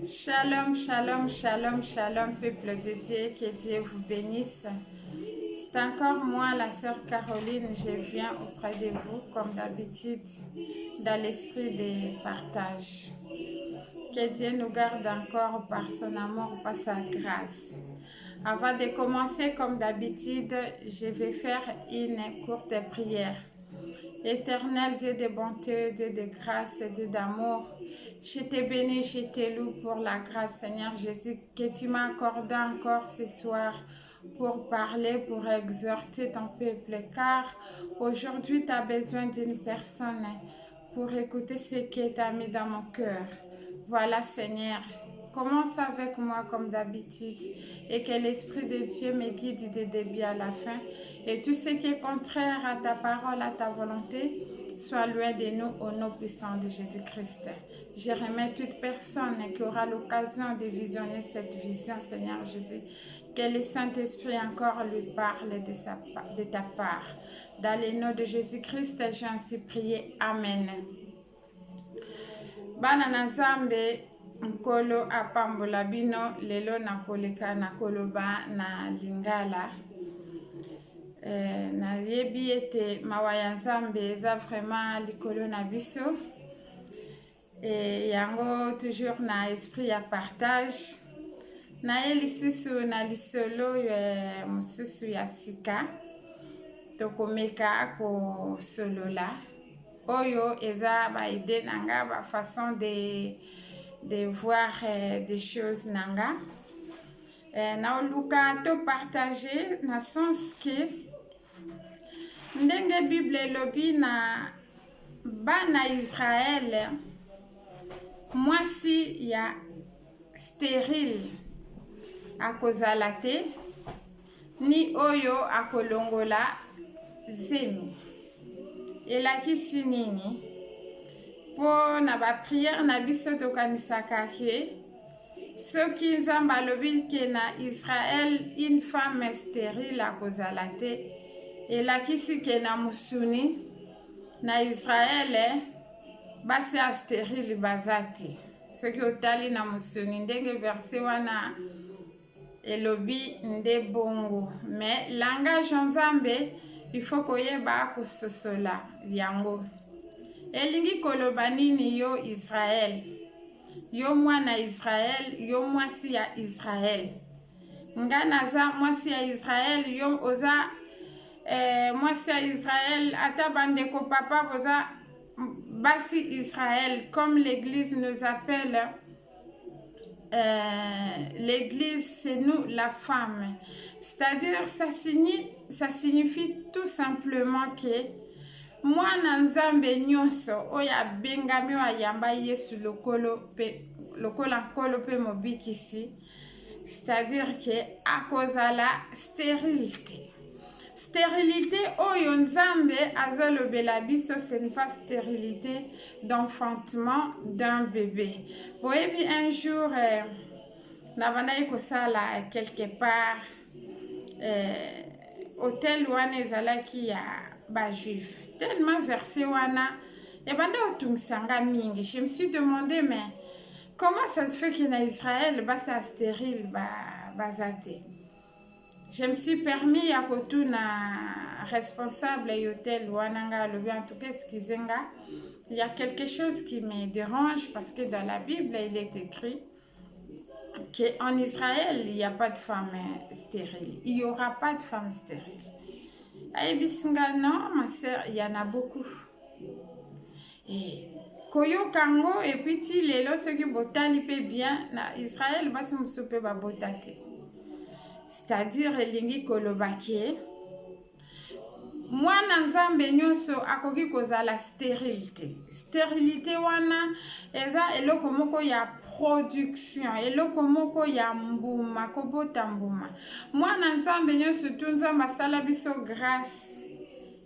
Shalom, shalom, shalom, shalom, peuple de Dieu, que Dieu vous bénisse. C'est encore moi, la sœur Caroline, je viens auprès de vous, comme d'habitude, dans l'esprit de partage. Que Dieu nous garde encore par son amour, par sa grâce. Avant de commencer, comme d'habitude, je vais faire une courte prière. Éternel Dieu de bonté, Dieu de grâce, Dieu d'amour, je te bénis, je te loue pour la grâce, Seigneur Jésus, que tu m'as accordé encore ce soir pour parler, pour exhorter ton peuple, car aujourd'hui tu as besoin d'une personne pour écouter ce que tu as mis dans mon cœur. Voilà, Seigneur, commence avec moi comme d'habitude et que l'Esprit de Dieu me guide de début à la fin. Et tout ce qui est contraire à ta parole, à ta volonté, soit loin de nous au nom puissant de Jésus-Christ. Je remets toute personne qui aura l'occasion de visionner cette vision, Seigneur Jésus. Que le Saint-Esprit encore lui parle de ta part. Dans le nom de Jésus-Christ, j'ai ainsi prié. Amen. Bana na Nzambe nkolo apambola bino lelo nakoleka nakoloba na lingala. Nayebi ete mawa ya Nzambe eza vraiment likolo na biso. Yango toujours na esprit ya partage. Na ye lisusu na lisolo mosusu ya sika. Tokomeka kosolola. Oyo eza ba idée nanga, ba façon de voir des choses nanga. Na oluka to partager na sens que ndenge Bible elobi na bana Israël mwasi ya stérile akozala te ni oyo akolongola zemi. Elakisi nini po na ba prière na biso tokanisaka ke soki Nzambe alobi ke na Israël une femme stérile akozala te, elakisi ke na musuni na Israël basi ya stérile baza te. Soki otali na musuni ndenge verset wana elobi nde bongo, mais langage Nzambe il faut koyeba kososola yango. Elingi koloba nini yo Israël? Yo mwana Israël, yo mwasi ya Israël. Nga naza mwasi ya Israël, yo oza mwasi ya Israël, ata bandeko papa boza basi Israël, comme l'église nous appelle. L'église, c'est nous, la femme. C'est-à-dire, ça signifie tout simplement que mwana Nzambe nyonso oya bengami wa yamba Yesu lokolo nkolo pe mobikisi, c'est-à-dire que akozala stérilité. Stérilité oyo Nzambe azolobela biso, ce n'est pas stérilité d'enfantement d'un bébé. Boyebi un jour nabandaki kosala quelque part hôtel wana ezalaki ya ba juif. Tellement versé wana ebanda otungisanga mingi. Je me suis demandé, mais comment ça se fait qu'en Israël basi ya stérile bazate? Je me suis permis à kotuna responsable hôtel wananga lobi, en tout cas skizenga. Il y a quelque chose qui me dérange parce que dans la Bible il est écrit qu'en Israël il n'y a pas de femme stérile. Il n'y aura pas de femme stérile. Aïbisinga, non, ma sœur, il y en a beaucoup. Et Koyo Kango et puis Tilelo, ceux qui botali pe bien, na Israël basi musupe ba botate. C'est-à-dire lingi kolobake mwana Nzambe nyonso akoki kozala stérilité. Stérilité wana eza eloko moko ya production, eloko moko ya mbuma, kobota mbuma. Mwana Nzambe nyonso tu Nzambe asala biso grâce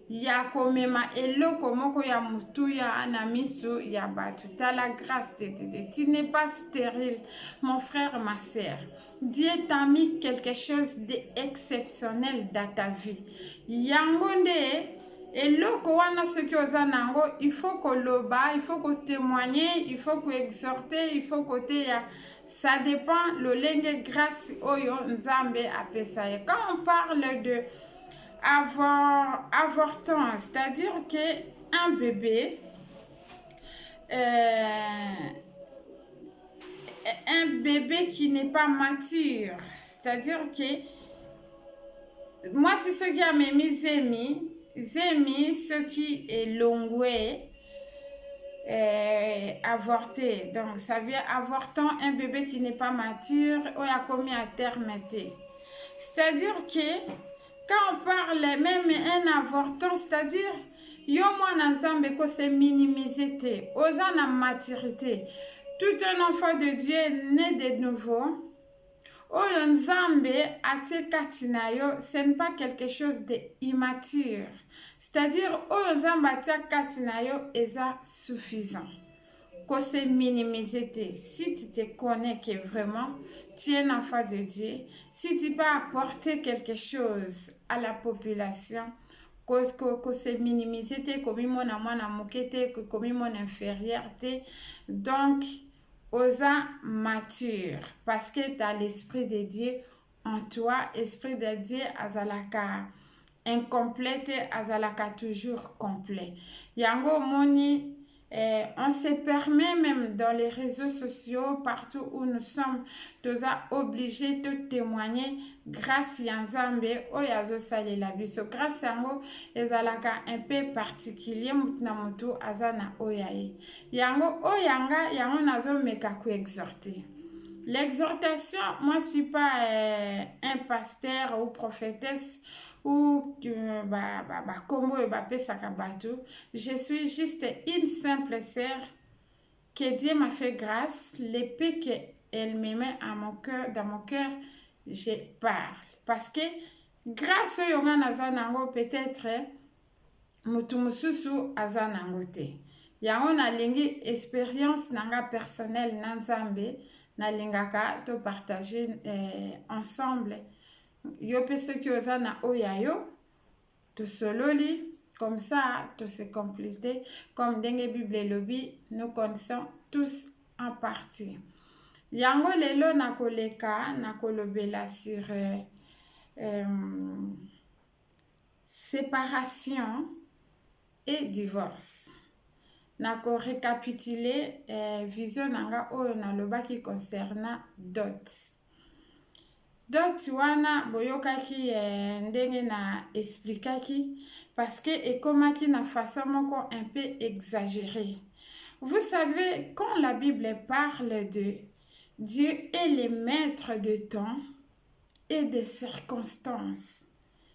ya komema eloko moko ya mutu ya anamiso ya batu. T'as la grâce de Dieu. Tu n'es pas stérile, mon frère, ma sœur. Dieu t'a mis quelque chose d'exceptionnel dans ta vie. Yangonde eloko wana soki oza nango il faut koloba, il faut kotémoigner, il faut koexhorter, il faut koteya. Ça dépend lolenge grâce oyo nzambe apesa ye. Quand on parle de avorton, c'est-à-dire que un bébé qui n'est pas mature, c'est-à-dire que moi c'est ce qui a mis zemi ce qui est longwe avorté, donc ça vient avortant un bébé qui n'est pas mature ou a commis à terme. C'est-à-dire que quand on parle même un avortant, c'est-à-dire yo mwana nzambe ko se minimiser te oza na maturité. Tout un enfant de Dieu né de nouveau oyo nzambe atie kati na yo, ce n'est pas quelque chose d'immature. C'est-à-dire oyo nzambe atie kati na yo eza suffisant. Ko se minimiser te. Si tu te connais que vraiment tu es un enfant de Dieu, si tu peux apporter quelque chose à la population, ko se minimiser te, komi mona mwana moke te, komi mona inférieur te. Donc osa mature parce que tu as l'esprit de Dieu en toi. Esprit de Dieu azalaka incomplète, azalaka toujours complet. Yango moni on se permet même dans les réseaux sociaux, partout où nous sommes, toza obligés de témoigner grâce ya nzambe oyazo sale la biso. Grâce yango ezalaka un peu particulier mutuna mutu azana oyaye. Yango oyanga yango nazo meka ku exhorter. L'exhortation, moi je suis pas un pasteur ou prophétesse ou je suis juste une simple sœur que Dieu m'a fait grâce. L'épée qu'elle me met à mon cœur, dans mon cœur, je parle. Parce que grâce au yonga nazanango, peut-être mutu mususu azanango te. Yango na lingi expérience nanga personnelle nanzambe na lingaka to partager ensemble. Yo pe ceux qui osa na oyayo to sololi comme ça to se compléter comme dengue Bible lobi nous connaissons tous en partie. Yango lelo na koleka na kolobela sur séparation et divorce. Na ko récapituler vision nanga oyo na loba qui concernant dot. Dot wana boyokaki ndenge na explikaki parce que ekomaki na façon moko un peu exagérée. Vous savez, quand la Bible parle de Dieu est le maître de temps et des circonstances,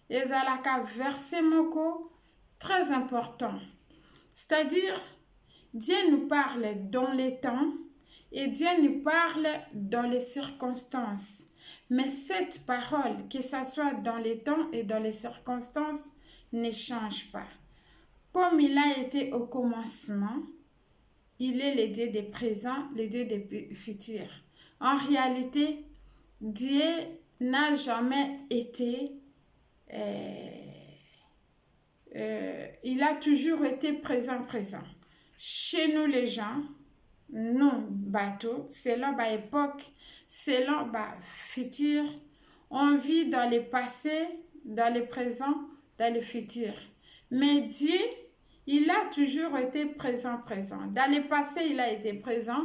ezalaka verset moko très important. C'est-à-dire, Dieu nous parle dans les temps et Dieu nous parle dans les circonstances. Mais cette parole, que ce soit dans les temps et dans les circonstances, ne change pas. Comme il a été au commencement, il est le Dieu des présents, le Dieu des futurs. En réalité, Dieu n'a jamais été... il a toujours été présent. Chez nous les gens, nous, bateau, selon ba époque, selon ba futur, on vit dans le passé, dans le présent, dans le futur. Mais Dieu, il a toujours été présent. Dans le passé, il a été présent.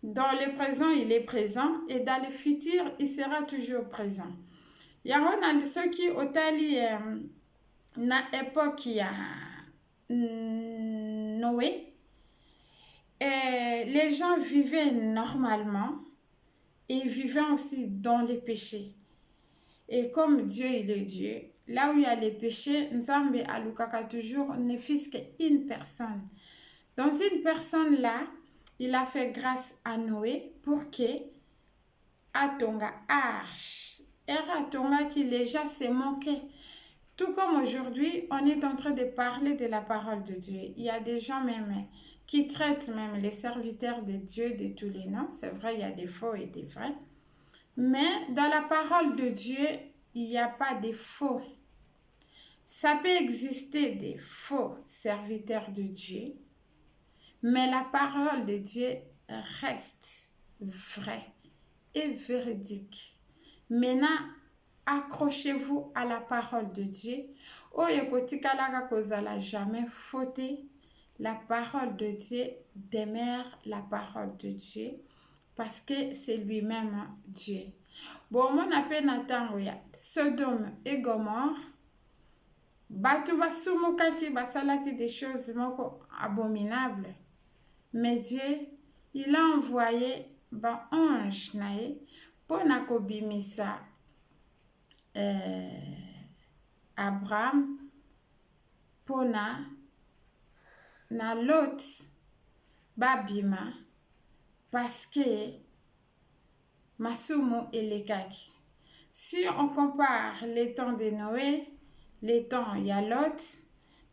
Dans le présent, il est présent. Et dans le futur, il sera toujours présent. Il y a ceux qui ont allé na époque ya Noé. Et les gens vivaient normalement et vivaient aussi dans les péchés. Et comme Dieu, il est Dieu, là où il y a les péchés, Nzambe alukaka toujours ne fût qu'une personne. Dans une personne là, il a fait grâce à Noé pour que Atonga arche. Et Atonga qui les gens se moquaient. Tout comme aujourd'hui, on est en train de parler de la parole de Dieu. Il y a des gens même qui traitent même les serviteurs de Dieu de tous les noms. C'est vrai, il y a des faux et des vrais. Mais dans la parole de Dieu, il n'y a pas de faux. Ça peut exister des faux serviteurs de Dieu, mais la parole de Dieu reste vraie et véridique. Maintenant, accrochez-vous à la parole de Dieu. Oyo kotikalaka kozala jamais fauté. La parole de Dieu demeure la parole de Dieu parce que c'est lui-même Dieu. Bon, mon appel n'attend ya Sodome et Gomorre. Bato basumukaki basalaki des choses moko abominables. Mais Dieu, il a envoyé ba ange nae pour nakobimisa Abraham pour na Lot babima parce que masumu elekaki. Si on compare les temps de Noé, les temps Lot,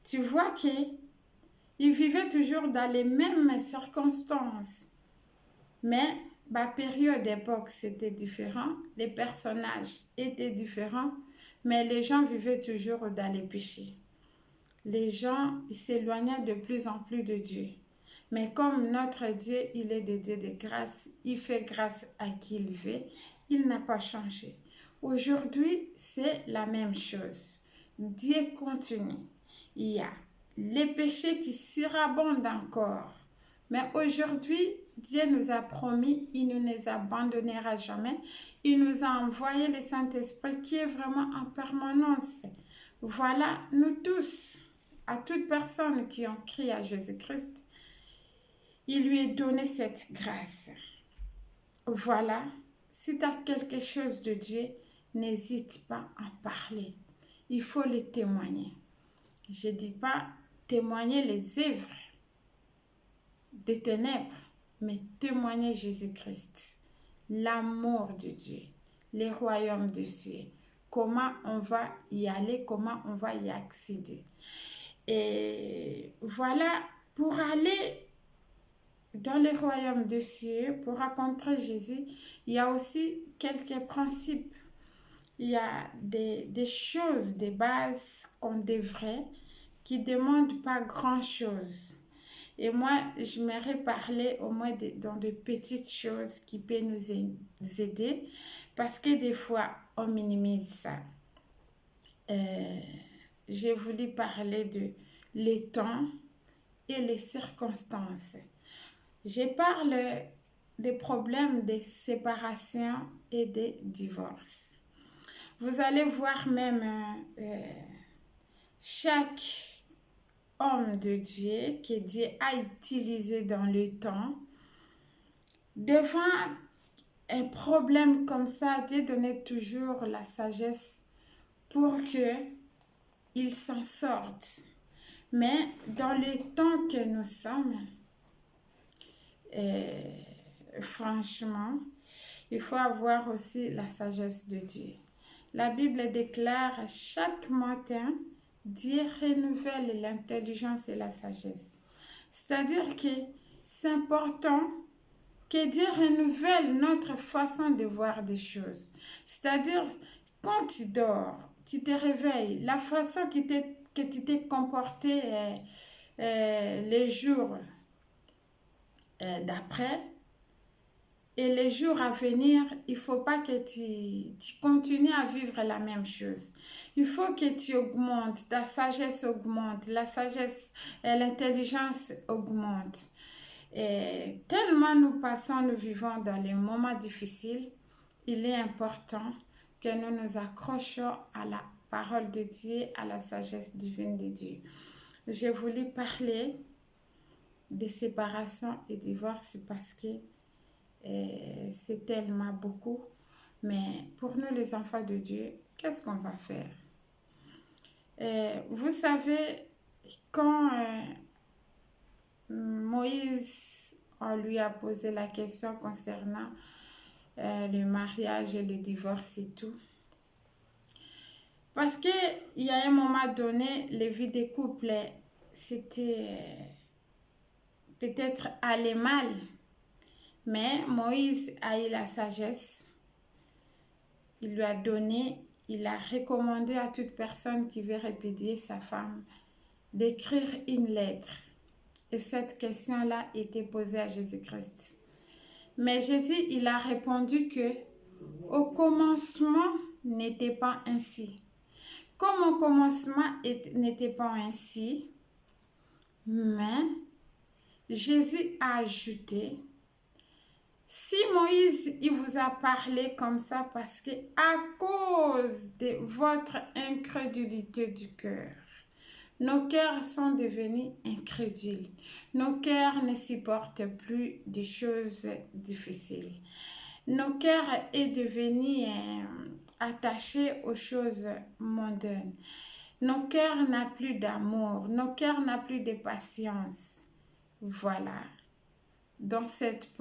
tu vois que ils vivaient toujours dans les mêmes circonstances. Mais la période d'époque, c'était différent. Les personnages étaient différents. Mais les gens vivaient toujours dans les péchés. Les gens s'éloignaient de plus en plus de Dieu. Mais comme notre Dieu, il est de Dieu de grâce, il fait grâce à qui il veut, il n'a pas changé. Aujourd'hui, c'est la même chose. Dieu continue. Il y a les péchés qui surabondent encore. Mais aujourd'hui, Dieu nous a promis, il ne nous abandonnera jamais. Il nous a envoyé le Saint-Esprit qui est vraiment en permanence. Voilà, nous tous, à toute personne qui ont crié à Jésus-Christ, il lui est donné cette grâce. Voilà, si tu as quelque chose de Dieu, n'hésite pas à en parler. Il faut les témoigner. Je ne dis pas témoigner les œuvres des ténèbres, mais témoigner Jésus-Christ, l'amour de Dieu, les royaumes de Dieu, comment on va y aller, comment on va y accéder. Et voilà, pour aller dans les royaumes de Dieu, pour rencontrer Jésus, il y a aussi quelques principes. Il y a des choses, des bases qu'on devrait, qui ne demandent pas grand-chose. Et moi, j'aimerais parler au moins dans de petites choses qui peuvent nous aider parce que des fois, on minimise ça. J'ai voulu parler de les temps et les circonstances. Je parle des problèmes de séparation et de divorce. Vous allez voir même chaque homme de Dieu que Dieu a utilisé dans le temps, devant un problème comme ça, Dieu donnait toujours la sagesse pour qu'il s'en sorte. Mais dans le temps que nous sommes, franchement, il faut avoir aussi la sagesse de Dieu. La Bible déclare chaque matin, Dieu renouvelle l'intelligence et la sagesse. C'est-à-dire que c'est important que Dieu renouvelle notre façon de voir des choses. C'est-à-dire, quand tu dors, tu te réveilles, la façon que tu t'es comporté les jours d'après et les jours à venir, il ne faut pas que tu continues à vivre la même chose. Il faut que tu augmentes, ta sagesse augmente, la sagesse et l'intelligence augmentent. Et tellement nous vivons dans les moments difficiles, il est important que nous nous accrochions à la parole de Dieu, à la sagesse divine de Dieu. J'ai voulu parler de séparation et divorce parce que c'est tellement beaucoup. Mais pour nous, les enfants de Dieu, qu'est-ce qu'on va faire? Vous savez, quand Moïse, on lui a posé la question concernant le mariage et le divorce et tout. Parce qu'il y a un moment donné, les vies des couples, c'était peut-être aller mal. Mais Moïse a eu la sagesse. Il lui a donné il a recommandé à toute personne qui veut répudier sa femme d'écrire une lettre. Et cette question-là était posée à Jésus-Christ. Mais Jésus, il a répondu que au commencement n'était pas ainsi. Comme au commencement n'était pas ainsi, mais Jésus a ajouté, si Moïse il vous a parlé comme ça parce que à cause de votre incrédulité du cœur, nos cœurs sont devenus incrédules. Nos cœurs ne supportent plus des choses difficiles. Nos cœurs est devenu attachés aux choses mondaines. Nos cœurs n'ont plus d'amour. Nos cœurs n'ont plus de patience. Voilà. Dans cette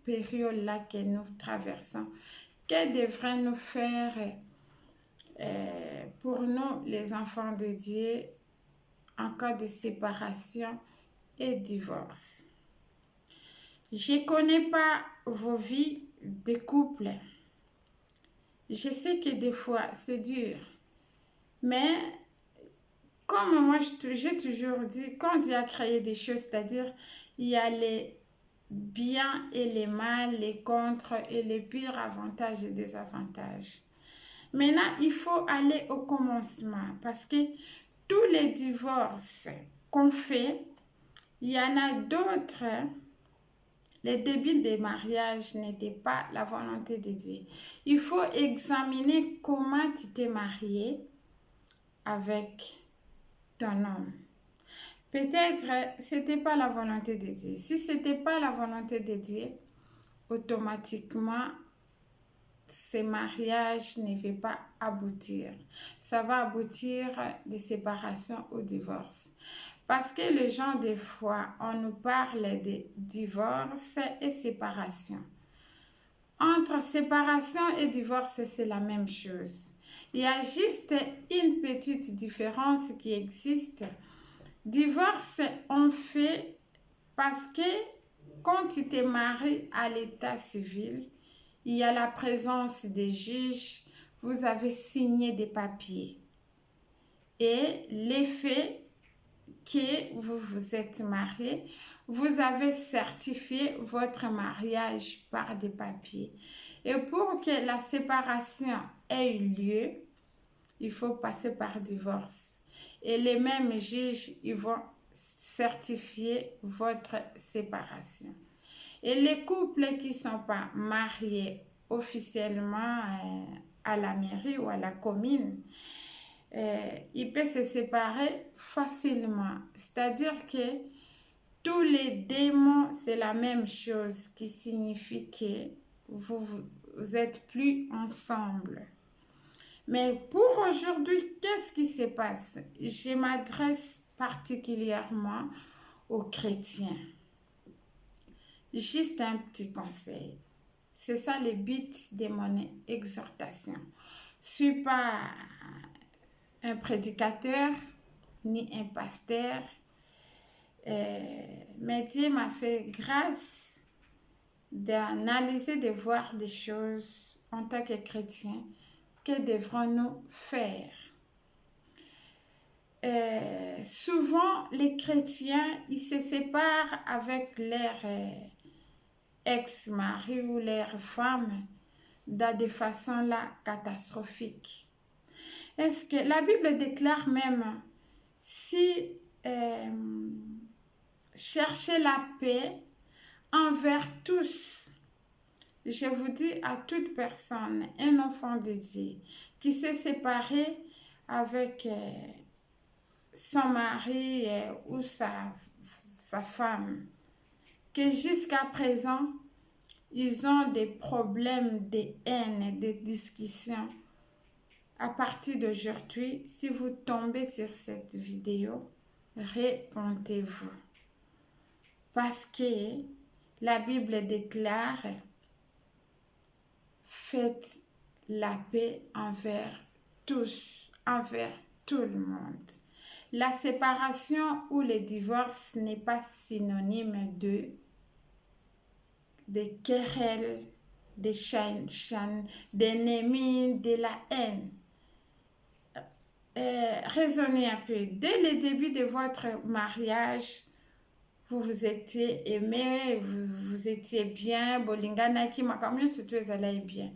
période-là que nous traversons, que devrait nous faire pour nous, les enfants de Dieu, en cas de séparation et divorce? Je ne connais pas vos vies de couple. Je sais que des fois, c'est dur. Mais comme moi, j'ai toujours dit, quand Dieu a créé des choses, c'est-à-dire, il y a les biens et les mal, les contre et les pires avantages et désavantages. Maintenant, il faut aller au commencement parce que tous les divorces qu'on fait, il y en a d'autres. Les débuts des mariages n'étaient pas la volonté de Dieu. Il faut examiner comment tu t'es marié avec ton homme. Peut-être ce n'était pas la volonté de Dieu. Si ce n'était pas la volonté de Dieu, automatiquement, ce mariage ne va pas aboutir. Ça va aboutir de séparation ou divorce. Parce que les gens, des fois, on nous parle de divorce et séparation. Entre séparation et divorce, c'est la même chose. Il y a juste une petite différence qui existe. Divorce, on fait parce que quand tu t'es marié à l'état civil, il y a la présence des juges, vous avez signé des papiers. Et l'effet que vous vous êtes marié, vous avez certifié votre mariage par des papiers. Et pour que la séparation ait eu lieu, il faut passer par divorce. Et les mêmes juges, ils vont certifier votre séparation. Et les couples qui ne sont pas mariés officiellement à la mairie ou à la commune, ils peuvent se séparer facilement. C'est-à-dire que tous les démons, c'est la même chose qui signifie que vous êtes plus ensemble. Mais pour aujourd'hui, qu'est-ce qui se passe? Je m'adresse particulièrement aux chrétiens. Juste un petit conseil. C'est ça le but de mon exhortation. Je ne suis pas un prédicateur ni un pasteur, mais Dieu m'a fait grâce d'analyser, de voir des choses en tant que chrétien. Que devrons-nous faire? Souvent, les chrétiens, ils se séparent avec leur ex-mari ou leur femme de des façons là catastrophiques. Est-ce que la Bible déclare même, si cherchez la paix envers tous, je vous dis à toute personne, un enfant de Dieu qui s'est séparé avec son mari ou sa femme, que jusqu'à présent, ils ont des problèmes de haine, de discussion. À partir d'aujourd'hui, si vous tombez sur cette vidéo, répondez-vous. Parce que la Bible déclare, faites la paix envers tous, envers tout le monde. La séparation ou le divorce n'est pas synonyme de querelles d'ennemis, de la haine. Raisonnez un peu. Dès le début de votre mariage, vous vous étiez aimé, vous étiez bien, bolingana ki makamyo surtout ezalai bien.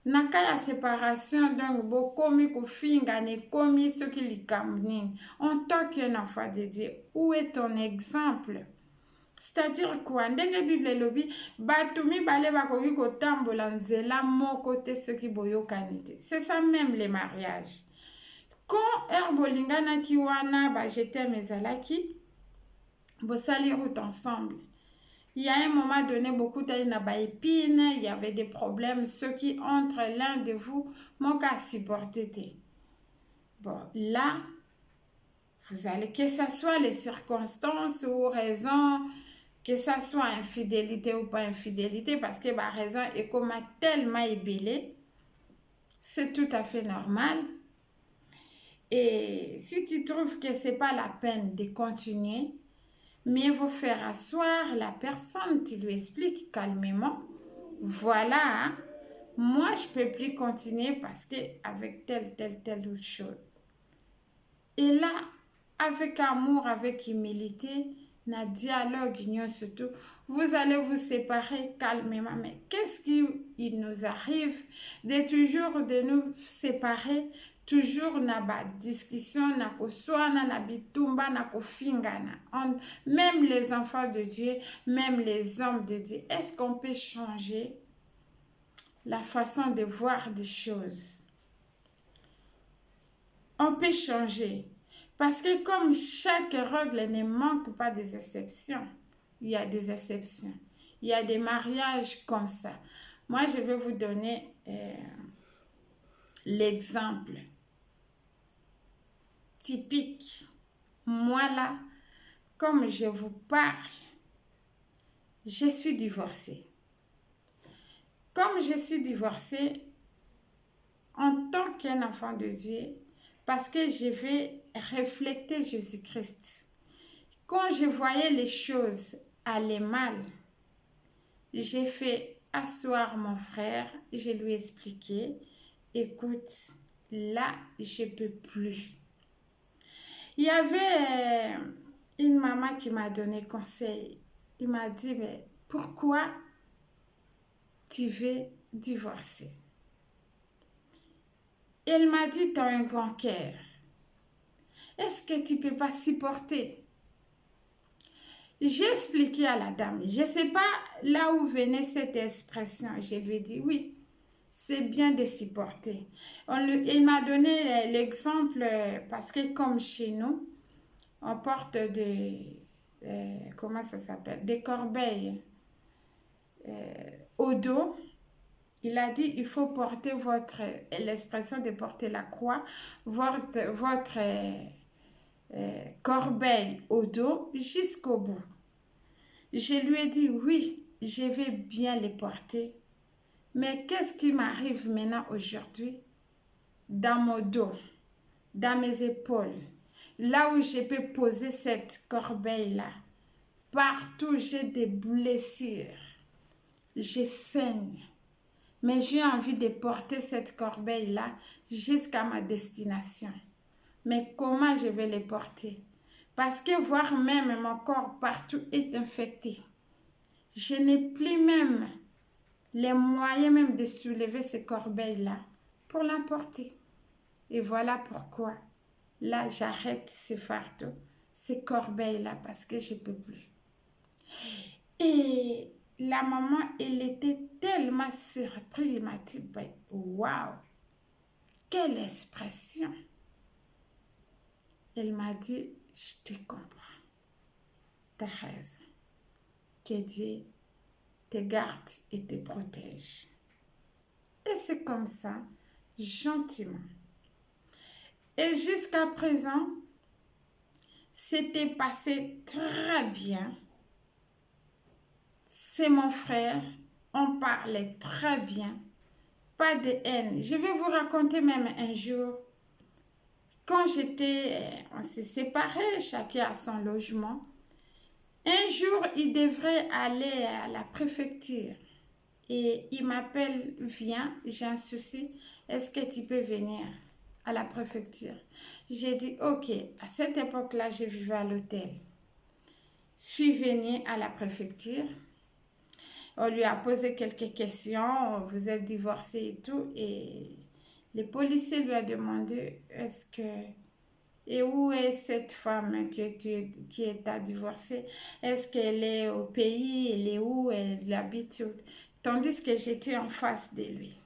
Naka ya séparation donc bokomi kofinga ne komi soki likamnini. En tant qu'un enfant de Dieu, où est ton exemple? C'est-à-dire quoi? Ndenge Bible elobi bato mibale bakoki kotambola nzela moko te soki boyokani te. C'est ça même les mariages. Quand herbolingana ki wana ba j'étais mezalaki bosali route ensemble. Il y a un moment donné, beaucoup d'épines, il y avait des problèmes, ceux qui entre l'un de vous m'ont qu'à supporter. Bon, là, vous allez, que ce soit les circonstances ou raisons, que ce soit infidélité ou pas infidélité, parce que ma raison est comme tellement ébellée, c'est tout à fait normal. Et si tu trouves que ce n'est pas la peine de continuer, mieux vaut faire asseoir la personne, tu lui expliques calmement. Voilà, hein? Moi je peux plus continuer parce que avec telle chose. Et là, avec amour, avec humilité, na dialogue, surtout, vous allez vous séparer calmement. Mais qu'est-ce qui nous arrive de toujours de nous séparer? Toujours na ba discussion na koswana na bitumba na kofingana. Même les enfants de Dieu, même les hommes de Dieu, est-ce qu'on peut changer la façon de voir des choses? On peut changer parce que comme chaque règle ne manque pas des exceptions, il y a des exceptions. Il y a des mariages comme ça. Moi, je vais vous donner l'exemple typique. Moi là, comme je vous parle, je suis divorcée. Comme je suis divorcée, en tant qu'un enfant de Dieu, parce que je vais refléter Jésus-Christ. Quand je voyais les choses aller mal, j'ai fait asseoir mon frère, je lui ai expliqué, écoute, là, je ne peux plus. Il y avait une maman qui m'a donné conseil. Il m'a dit, mais pourquoi tu veux divorcer? Elle m'a dit, tu as un grand cœur. Est-ce que tu ne peux pas supporter? J'ai expliqué à la dame. Je ne sais pas là où venait cette expression. Je lui ai dit, oui, c'est bien de supporter. Il m'a donné l'exemple parce que comme chez nous, on porte comment ça s'appelle? Des corbeilles au dos. Il a dit, il faut porter l'expression de porter la croix, votre corbeille au dos jusqu'au bout. Je lui ai dit, oui, je vais bien les porter. Mais qu'est-ce qui m'arrive maintenant aujourd'hui? Dans mon dos, dans mes épaules, là où je peux poser cette corbeille-là, partout j'ai des blessures, je saigne. Mais j'ai envie de porter cette corbeille-là jusqu'à ma destination. Mais comment je vais les porter? Parce que voir même mon corps partout est infecté. Je n'ai plus même les moyens même de soulever ces corbeilles-là pour l'emporter. Et voilà pourquoi, là, j'arrête ces fardeaux, ces corbeilles-là, parce que je ne peux plus. Et la maman, elle était tellement surprise, elle m'a dit, waouh, quelle expression! Elle m'a dit, je te comprends, tu as raison, que Dieu te garde et te protège. Et c'est comme ça, gentiment. Et jusqu'à présent, c'était passé très bien. C'est mon frère, on parlait très bien, pas de haine. Je vais vous raconter même un jour, quand on s'est séparés, chacun à son logement. Un jour, il devrait aller à la préfecture et il m'appelle, viens, j'ai un souci, est-ce que tu peux venir à la préfecture? J'ai dit, ok, à cette époque-là, je vivais à l'hôtel. Je suis venue à la préfecture. On lui a posé quelques questions, vous êtes divorcé et tout, et le policier lui a demandé, est-ce que... Et où est cette femme qui est à divorcer? Est-ce qu'elle est au pays? Elle est où? Elle habite où? Tandis que j'étais en face de lui.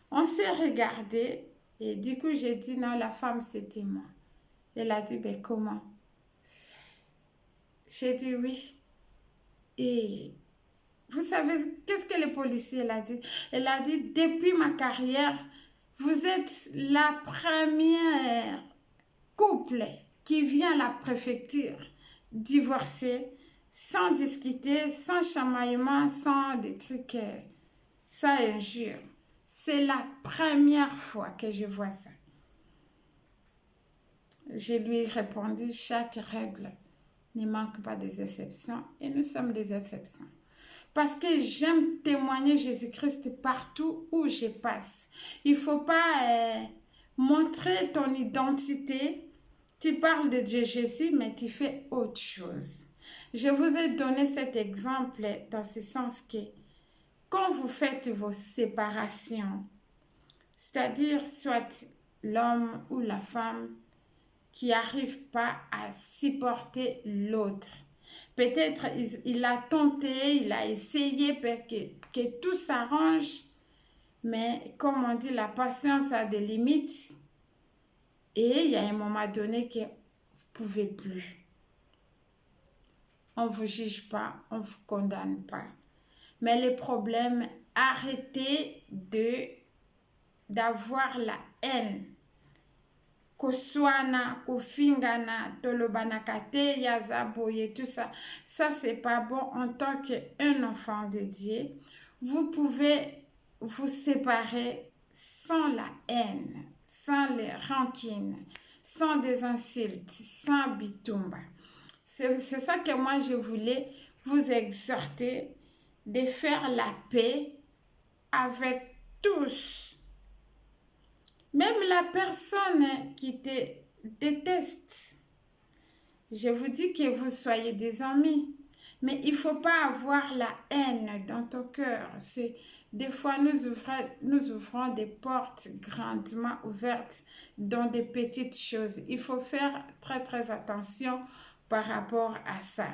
On s'est regardé et du coup j'ai dit non, la femme c'était moi. Elle a dit ben comment? J'ai dit oui. Et vous savez qu'est-ce que le policier a dit? Elle a dit depuis ma carrière, vous êtes la première couple qui vient à la préfecture divorcer sans discuter, sans chamaillement, sans des trucs, sans injures. C'est la première fois que je vois ça. Je lui ai répondu, chaque règle ne manque pas des exceptions et nous sommes des exceptions. Parce que j'aime témoigner Jésus-Christ partout où je passe. Il ne faut pas montrer ton identité. Tu parles de Dieu Jésus, mais tu fais autre chose. Je vous ai donné cet exemple dans ce sens que quand vous faites vos séparations, c'est-à-dire soit l'homme ou la femme qui n'arrive pas à supporter l'autre. Peut-être il a tenté, il a essayé que tout s'arrange, mais comme on dit, la patience a des limites et il y a un moment donné que vous ne pouvez plus. On ne vous juge pas, on ne vous condamne pas. Mais le problème, arrêtez d'avoir la haine. Koswana, kofingana, tolobanakate, yazaboye, tout ça. Ça, c'est pas bon en tant qu'un enfant de Dieu. Vous pouvez vous séparer sans la haine, sans les rancines, sans des insultes, sans bitumba. C'est ça que moi, je voulais vous exhorter de faire la paix avec tous. Même la personne qui te déteste. Je vous dis que vous soyez des amis. Mais il ne faut pas avoir la haine dans ton cœur. Des fois, nous ouvrons des portes grandement ouvertes dans des petites choses. Il faut faire très, très attention par rapport à ça.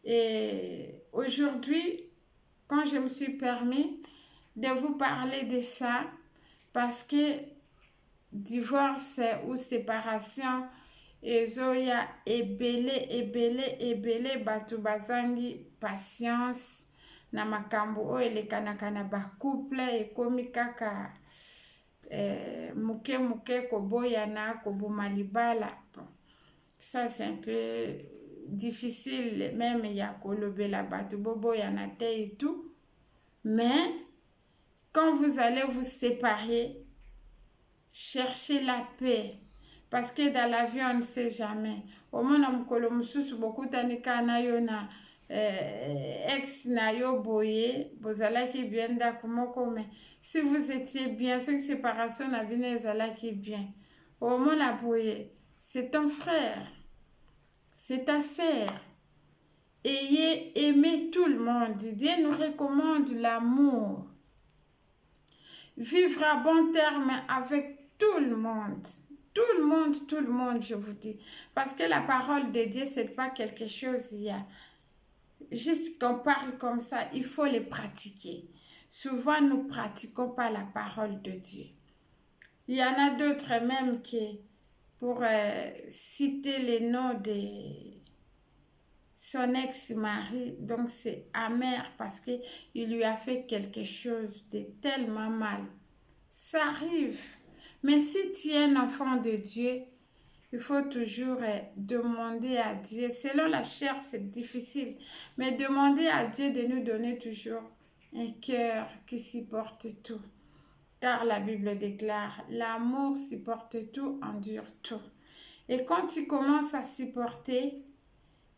Et aujourd'hui, quand je me suis permis de vous parler de ça, parce que divorce ou séparation, ezoya ebele bato bazangi patience na makambo oyo elekanaka na bacouple ekomi kaka muke koboyana koboma libala. Bon, ça c'est un peu difficile même ya kolobela bato boboyana te et tout, mais quand vous allez vous séparer, cherchez la paix. Parce que dans la vie, on ne sait jamais. Au moins, beaucoup de ex na yo boye, bozalaki bien d'akumoko, mais si vous étiez bien, ce séparation na bien ezalaki bien. Au moins la boye, c'est ton frère, c'est ta sœur. Ayez aimé tout le monde. Dieu nous recommande l'amour. Vivre à bon terme avec tout le monde. Tout le monde, je vous dis. Parce que la parole de Dieu, ce n'est pas quelque chose, il y a juste qu'on parle comme ça, il faut les pratiquer. Souvent, nous ne pratiquons pas la parole de Dieu. Il y en a d'autres même qui, pour citer les noms de son ex-mari, donc c'est amer parce qu'il lui a fait quelque chose de tellement mal. Ça arrive. Mais si tu es un enfant de Dieu, il faut toujours demander à Dieu. Selon la chair, c'est difficile. Mais demander à Dieu de nous donner toujours un cœur qui supporte tout. Car la Bible déclare, l'amour supporte tout, endure tout. Et quand tu commences à supporter,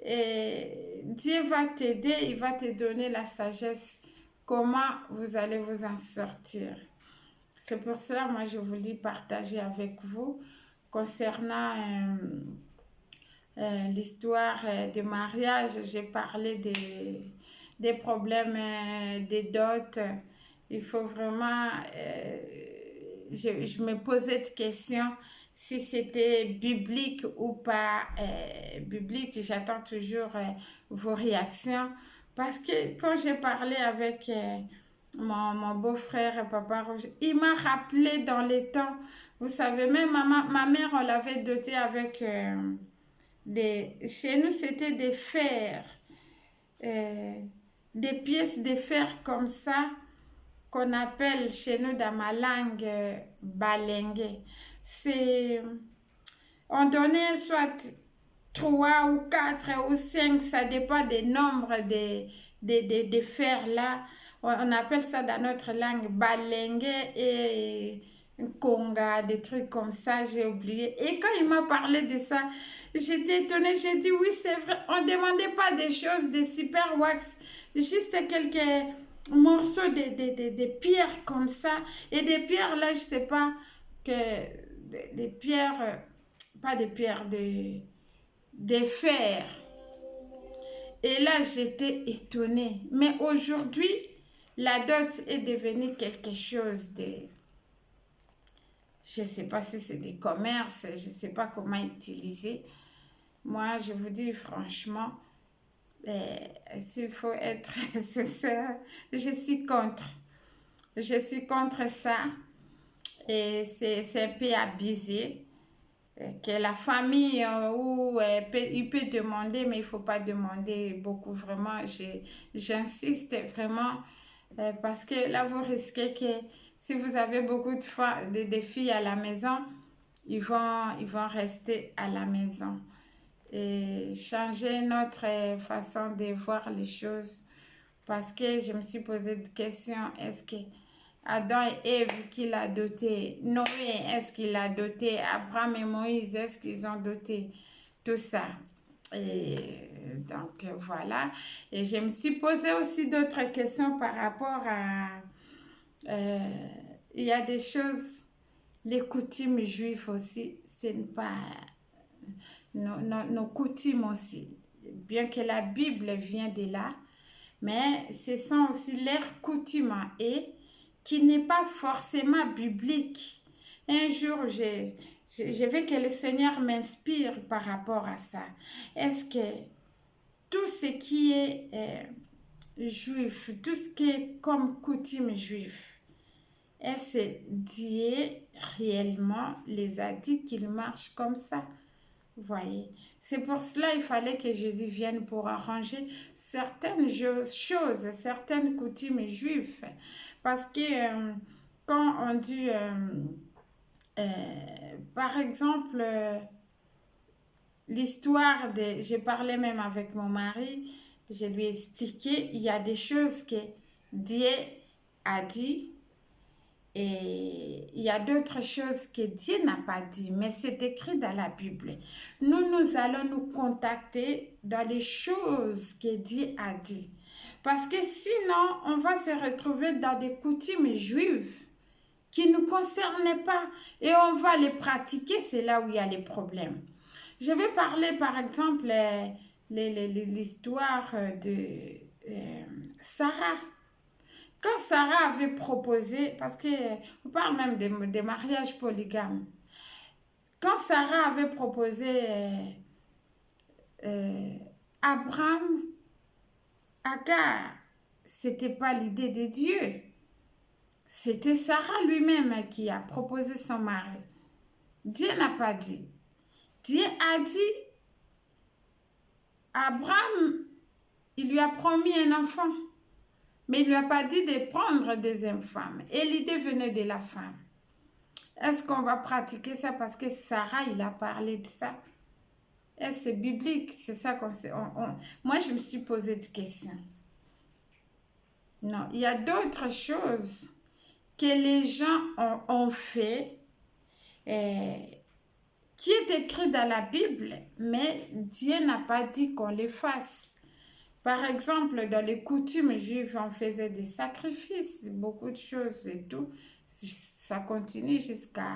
Dieu va t'aider, il va te donner la sagesse comment vous allez vous en sortir. C'est pour cela, moi, je voulais partager avec vous concernant l'histoire de mariage. J'ai parlé des problèmes des dots. Il faut vraiment... je me posais cette question si c'était biblique ou pas biblique. J'attends toujours vos réactions. Parce que quand j'ai parlé avec mon beau-frère, Papa Roger, il m'a rappelé dans les temps. Vous savez, même ma mère, on l'avait doté avec chez nous, c'était des fers, des pièces de fer comme ça, qu'on appelle chez nous dans ma langue balengue. C'est, on donnait soit 3 ou 4 ou 5, ça dépend des nombres de fers là. On appelle ça dans notre langue balengue et conga, des trucs comme ça, j'ai oublié. Et quand il m'a parlé de ça, j'étais étonnée, j'ai dit oui, c'est vrai, on ne demandait pas des choses, des super wax, juste quelques morceaux de pierres comme ça. Et des pierres là, je ne sais pas, que des pierres, pas des pierres, des fers. Et là, j'étais étonnée. Mais aujourd'hui, la dot est devenue quelque chose de... Je ne sais pas si c'est des commerces, je ne sais pas comment utiliser. Moi, je vous dis franchement, s'il faut être sincère, je suis contre. Je suis contre ça. Et c'est un peu abusé. Que la famille, il peut demander, mais il ne faut pas demander beaucoup. Vraiment, j'insiste vraiment. Parce que là, vous risquez que si vous avez beaucoup de filles à la maison, ils vont rester à la maison. Et changer notre façon de voir les choses. Parce que je me suis posé des questions. Est-ce que Adam et Ève qui l'a doté, Noé, est-ce qu'il l'a doté, Abraham et Moïse, est-ce qu'ils ont doté tout ça? Et donc voilà. Et je me suis posé aussi d'autres questions par rapport à... il y a des choses, les coutumes juives aussi, ce n'est pas... Nos coutumes aussi. Bien que la Bible vient de là, mais ce sont aussi leurs coutumes et qui n'est pas forcément biblique. Un jour, je veux que le Seigneur m'inspire par rapport à ça. Est-ce que tout ce qui est juif, tout ce qui est comme coutume juif, est-ce que Dieu réellement les a dit qu'ils marchent comme ça? Voyez, c'est pour cela qu'il fallait que Jésus vienne pour arranger certaines choses, certaines coutumes juives. Parce que quand on dit, par exemple, l'histoire de... J'ai parlé même avec mon mari, je lui ai expliqué, il y a des choses que Dieu a dit et il y a d'autres choses que Dieu n'a pas dit, mais c'est écrit dans la Bible. Nous allons nous contacter dans les choses que Dieu a dit. Parce que sinon, on va se retrouver dans des coutumes juives qui ne nous concernent pas et on va les pratiquer, c'est là où il y a les problèmes. Je vais parler par exemple l'histoire de Sarah. Quand Sarah avait proposé, parce qu'on parle même des mariages polygames, quand Sarah avait proposé Abraham, Agar, c'était pas l'idée de Dieu. C'était Sarah lui-même qui a proposé son mari. Dieu n'a pas dit. Dieu a dit, Abraham, il lui a promis un enfant. Mais il ne lui a pas dit de prendre des femmes. Et l'idée venait de la femme. Est-ce qu'on va pratiquer ça parce que Sarah, il a parlé de ça? Est-ce que c'est biblique? C'est ça qu'on sait. Moi, je me suis posé des questions. Non, il y a d'autres choses que les gens ont fait, qui est écrit dans la Bible, mais Dieu n'a pas dit qu'on les fasse. Par exemple, dans les coutumes juives, on faisait des sacrifices, beaucoup de choses et tout. Ça continue jusqu'à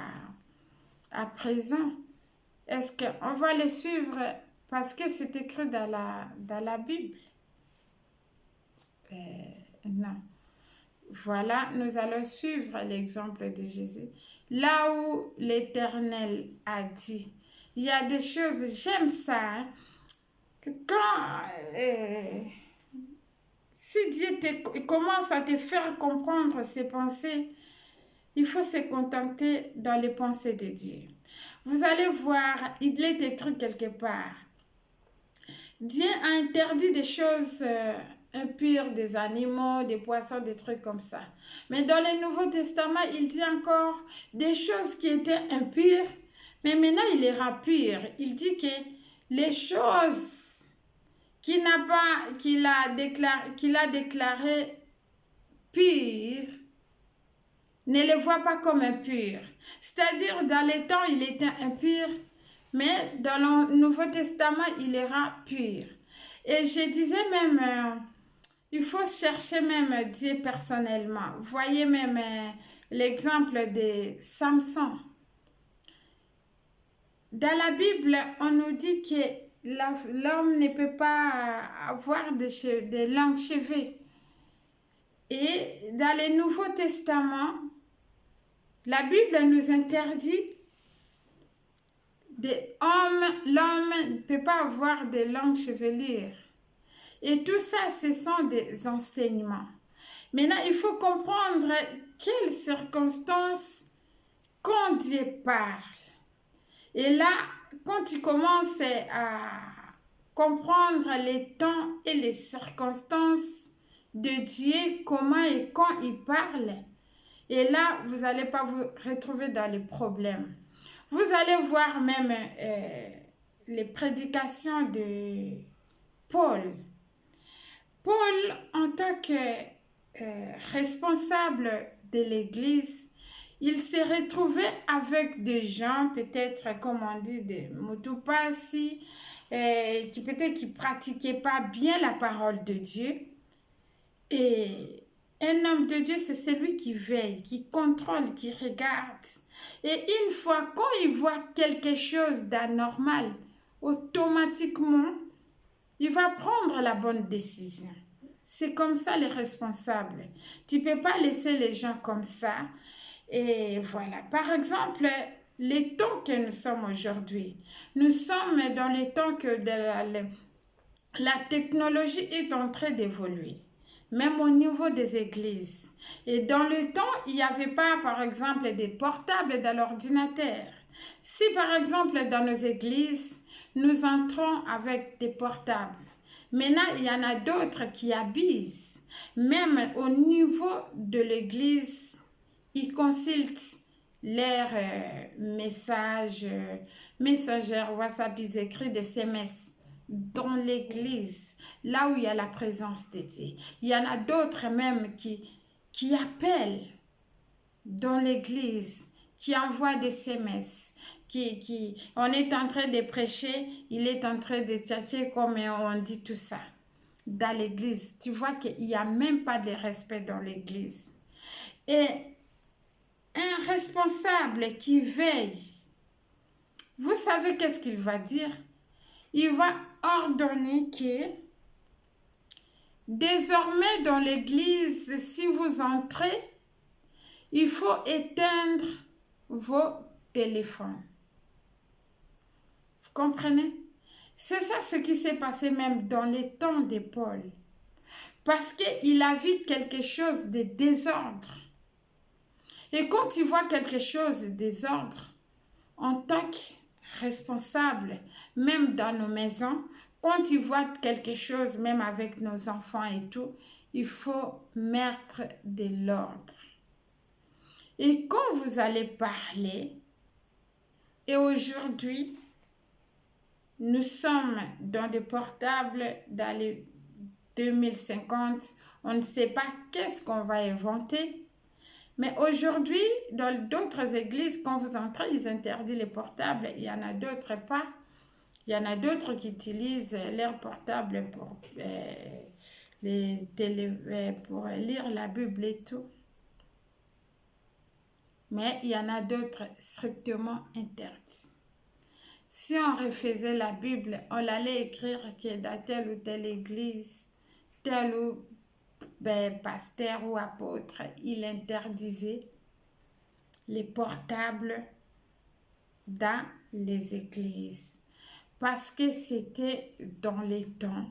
à présent. Est-ce qu'on va les suivre parce que c'est écrit dans la Bible? Non. Voilà, nous allons suivre l'exemple de Jésus. Là où l'Éternel a dit, il y a des choses, j'aime ça, hein, que quand si Dieu commence à te faire comprendre ses pensées, il faut se contenter dans les pensées de Dieu. Vous allez voir, il est écrit quelque part. Dieu a interdit des choses impures, des animaux, des poissons, des trucs comme ça. Mais dans le Nouveau Testament, il dit encore des choses qui étaient impures, mais maintenant il les rend pures. Il dit que les choses qu'il a déclarées pures, ne les voit pas comme impures. C'est-à-dire, dans les temps, il était impur, mais dans le Nouveau Testament, il les rend purs. Et je disais même, il faut chercher même Dieu personnellement. Voyez même l'exemple de Samson. Dans la Bible, on nous dit que l'homme ne peut pas avoir des longs cheveux. Et dans le Nouveau Testament, la Bible nous interdit l'homme ne peut pas avoir de longues chevelures. Et tout ça, ce sont des enseignements. Maintenant, il faut comprendre quelles circonstances quand Dieu parle. Et là, quand tu commences à comprendre les temps et les circonstances de Dieu, comment et quand il parle, et là, vous n'allez pas vous retrouver dans les problèmes. Vous allez voir même les prédications de Paul. Paul, en tant que responsable de l'Église, il s'est retrouvé avec des gens, peut-être, comme on dit, des moutupassi, qui peut-être qui ne pratiquaient pas bien la parole de Dieu. Et un homme de Dieu, c'est celui qui veille, qui contrôle, qui regarde. Et une fois, quand il voit quelque chose d'anormal, automatiquement, il va prendre la bonne décision. C'est comme ça les responsables. Tu ne peux pas laisser les gens comme ça. Et voilà. Par exemple, les temps que nous sommes aujourd'hui, nous sommes dans les temps que la technologie est en train d'évoluer. Même au niveau des églises. Et dans le temps, il n'y avait pas, par exemple, des portables dans l'ordinateur. Si, par exemple, dans nos églises, nous entrons avec des portables, maintenant, il y en a d'autres qui abusent. Même au niveau de l'église, ils consultent leurs messages, messagères WhatsApp, ils écrivent des SMS dans l'église, là où il y a la présence de Dieu. Il y en a d'autres même qui appellent dans l'église, qui envoient des SMS, on est en train de prêcher, il est en train de tchatcher comme on dit tout ça. Dans l'église, tu vois qu'il n'y a même pas de respect dans l'église. Et un responsable qui veille, vous savez qu'est-ce qu'il va dire? Il va ordonner que désormais dans l'église, si vous entrez, il faut éteindre vos téléphones. Vous comprenez? C'est ça ce qui s'est passé même dans les temps de Paul. Parce qu'il a vu quelque chose de désordre. Et quand il voit quelque chose de désordre, en tant que responsable, même dans nos maisons, quand il voit quelque chose, même avec nos enfants et tout, il faut mettre de l'ordre. Et quand vous allez parler, et aujourd'hui, nous sommes dans des portables dans les 2050, on ne sait pas qu'est-ce qu'on va inventer. Mais aujourd'hui, dans d'autres églises, quand vous entrez, ils interdisent les portables, il y en a d'autres pas. Il y en a d'autres qui utilisent leur portable pour, pour lire la Bible et tout. Mais il y en a d'autres strictement interdits. Si on refaisait la Bible, on allait écrire que dans telle ou telle église, tel ou pasteur ou apôtre, il interdisait les portables dans les églises. Parce que c'était dans les temps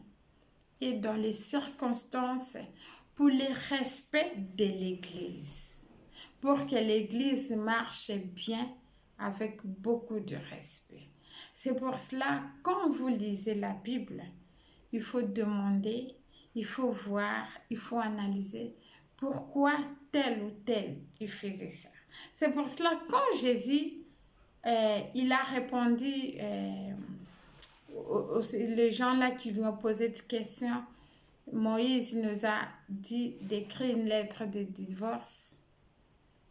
et dans les circonstances pour le respect de l'église. Pour que l'église marche bien avec beaucoup de respect. C'est pour cela, quand vous lisez la Bible, il faut demander, il faut voir, il faut analyser pourquoi tel ou tel il faisait ça. C'est pour cela, quand Jésus, il a répondu, les gens là qui lui ont posé des questions, Moïse nous a dit d'écrire une lettre de divorce.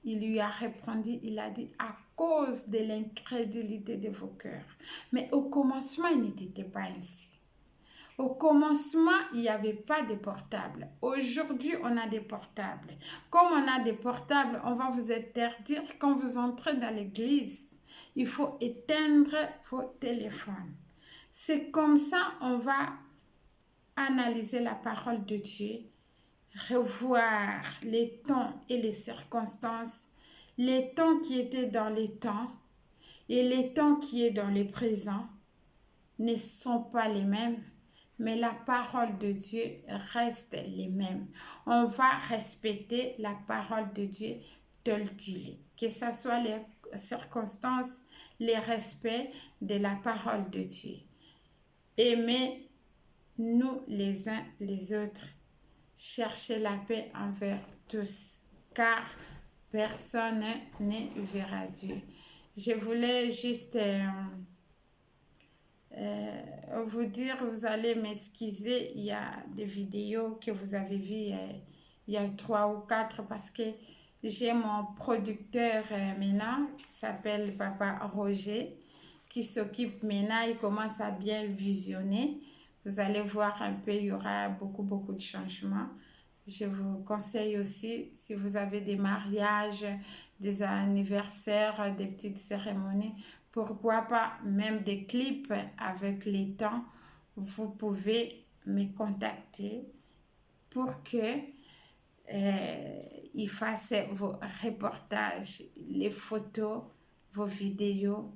Il lui a répondu, il a dit, à cause de l'incrédulité de vos cœurs. Mais au commencement, il n'était pas ainsi. Au commencement, il n'y avait pas de portable. Aujourd'hui, on a des portables. Comme on a des portables, on va vous interdire quand vous entrez dans l'église. Il faut éteindre vos téléphones. C'est comme ça on va analyser la parole de Dieu, revoir les temps et les circonstances, les temps qui étaient dans les temps et les temps qui est dans le présent ne sont pas les mêmes, mais la parole de Dieu reste les mêmes. On va respecter la parole de Dieu telle qu'elle est, que ce soit les circonstances, les respects de la parole de Dieu. Aimez-nous les uns les autres. Cherchez la paix envers tous, car personne ne verra Dieu. Je voulais juste vous dire, vous allez m'excuser, il y a des vidéos que vous avez vues il y a 3 ou 4 parce que j'ai mon producteur maintenant qui s'appelle Papa Roger qui s'occupe maintenant, il commence à bien visionner. Vous allez voir un peu, il y aura beaucoup de changements. Je vous conseille aussi, si vous avez des mariages, des anniversaires, des petites cérémonies, pourquoi pas même des clips avec les temps, vous pouvez me contacter pour que il fasse vos reportages, les photos, vos vidéos.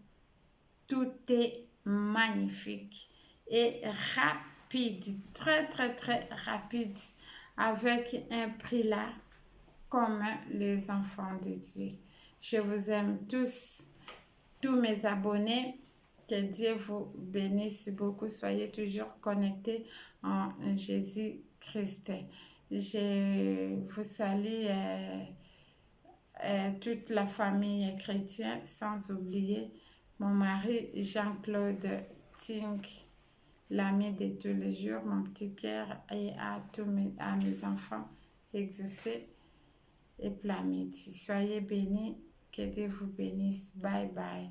Tout est magnifique et rapide, très rapide, avec un prix là comme les enfants de Dieu. Je vous aime tous mes abonnés. Que Dieu vous bénisse beaucoup. Soyez toujours connectés en Jésus-Christ. Je vous salue toute la famille chrétienne, sans oublier mon mari Jean-Claude Tink, l'ami de tous les jours, mon petit cœur, et à mes enfants exaucés et plein midi. Soyez bénis, que Dieu vous bénisse. Bye bye.